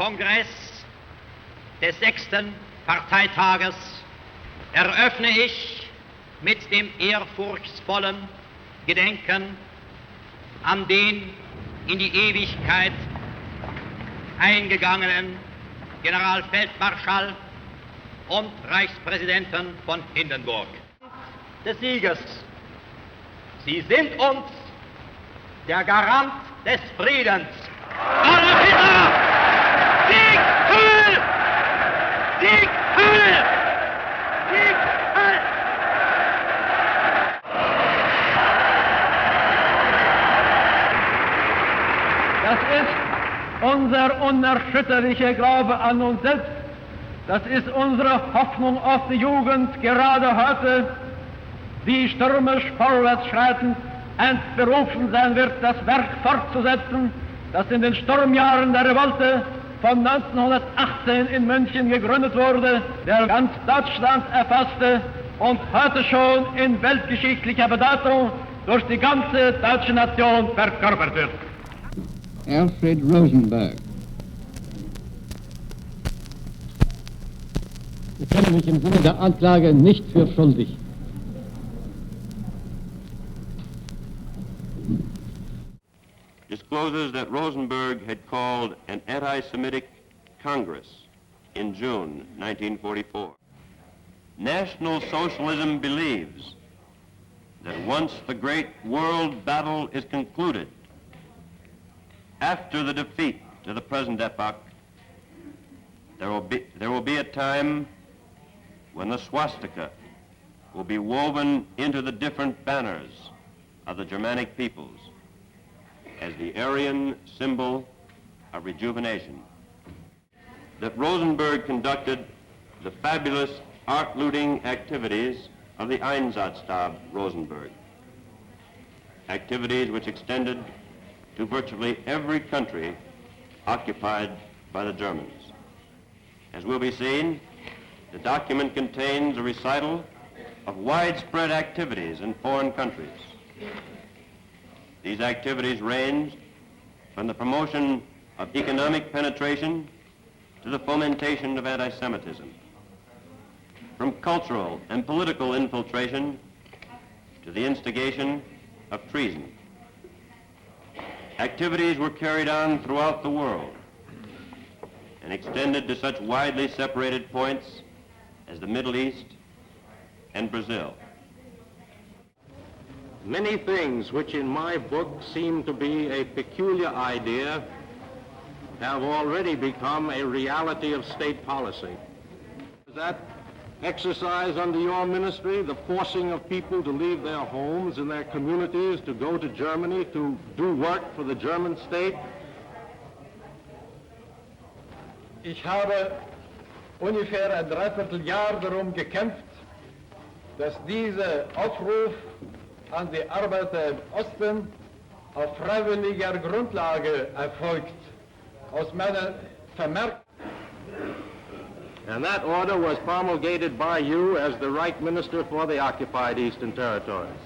Kongress des 6. Parteitages eröffne ich mit dem ehrfurchtsvollen Gedenken an den in die Ewigkeit eingegangenen Generalfeldmarschall und Reichspräsidenten von Hindenburg. Des Sieges. Sie sind uns der Garant des Friedens. Adolf Hitler! Sieg Heil! Sieg Heil! Sieg Heil! Das ist unser unerschütterlicher Glaube an uns selbst. Das ist unsere Hoffnung auf die Jugend, gerade heute, die stürmisch vorwärts schreitend entberufen sein wird, das Werk fortzusetzen, das in den Sturmjahren der Revolte von 1918 in München gegründet wurde, der ganz Deutschland erfasste und heute schon in weltgeschichtlicher Bedeutung durch die ganze deutsche Nation verkörpert wird. Alfred Rosenberg. Ich kenne mich im Sinne der Anklage nicht für schuldig. Discloses that Rosenberg had called an anti-Semitic Congress in June 1944. National Socialism believes that once the great world battle is concluded, after the defeat to the present epoch, there will be a time when the swastika will be woven into the different banners of the Germanic peoples as the Aryan symbol of rejuvenation. That Rosenberg conducted the fabulous art-looting activities of the Einsatzstab Rosenberg, activities which extended to virtually every country occupied by the Germans. As will be seen, the document contains a recital of widespread activities in foreign countries. These activities ranged from the promotion of economic penetration to the fomentation of anti-Semitism, from cultural and political infiltration to the instigation of treason. Activities were carried on throughout the world and extended to such widely separated points as the Middle East and Brazil. Many things which in my book seem to be a peculiar idea have already become a reality of state policy. That exercise under your ministry, the forcing of people to leave their homes and their communities to go to Germany to do work for the German state? Ich habe ungefähr ein Dreivierteljahr darum gekämpft, dass dieser Aufruf an die Arbeiter im Osten auf freiwilliger Grundlage erfolgt. Aus meiner Vermerk. And that order was promulgated by you as the Reich Minister for the occupied Eastern Territories.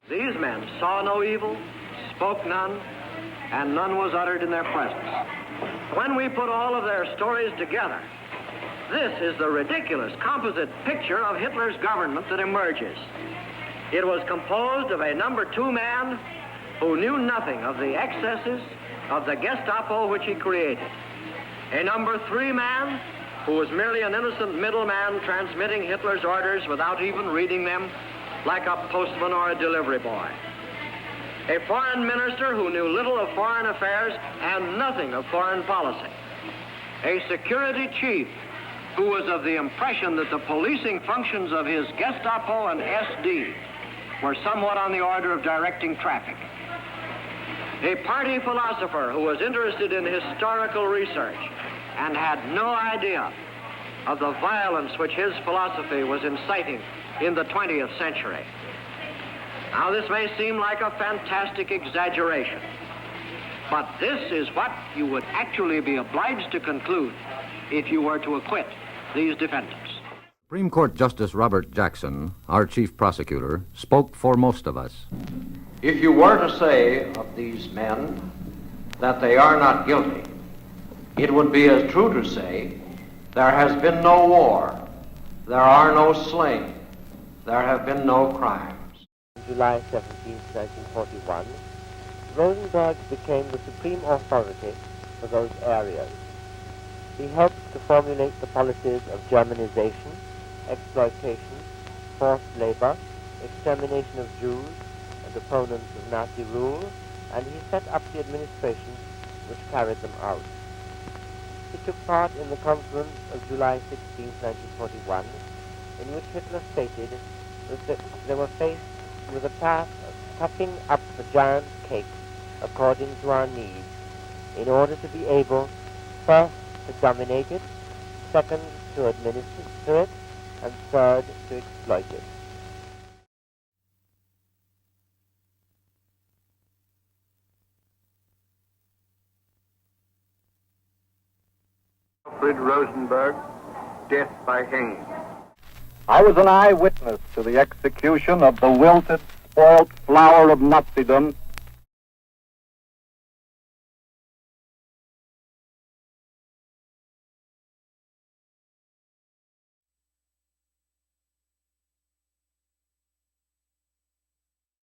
These men saw no evil, spoke none, and none was uttered in their presence. When we put all of their stories together, this is the ridiculous composite picture of Hitler's government that emerges. It was composed of a number 2 man who knew nothing of the excesses of the Gestapo which he created. A number 3 man who was merely an innocent middleman transmitting Hitler's orders without even reading them, like a postman or a delivery boy. A foreign minister who knew little of foreign affairs and nothing of foreign policy. A security chief who was of the impression that the policing functions of his Gestapo and SD were somewhat on the order of directing traffic. A party philosopher who was interested in historical research and had no idea of the violence which his philosophy was inciting in the 20th century. Now, this may seem like a fantastic exaggeration, but this is what you would actually be obliged to conclude if you were to acquit these defendants. Supreme Court Justice Robert Jackson, our chief prosecutor, spoke for most of us. If you were to say of these men that they are not guilty, it would be as true to say there has been no war, there are no slain, there have been no crimes. On July 17, 1941, Rosenberg became the supreme authority for those areas. He helped to formulate the policies of Germanization, exploitation, forced labor, extermination of Jews and opponents of Nazi rule, and he set up the administration which carried them out. He took part in the conference of July 16, 1941, in which Hitler stated that they were faced with a task of cutting up the giant cake according to our needs, in order to be able, first, to dominate it, second, to administer it, and third, to exploit it. Alfred Rosenberg, death by hanging. I was an eyewitness to the execution of the wilted, spoiled flower of Nazism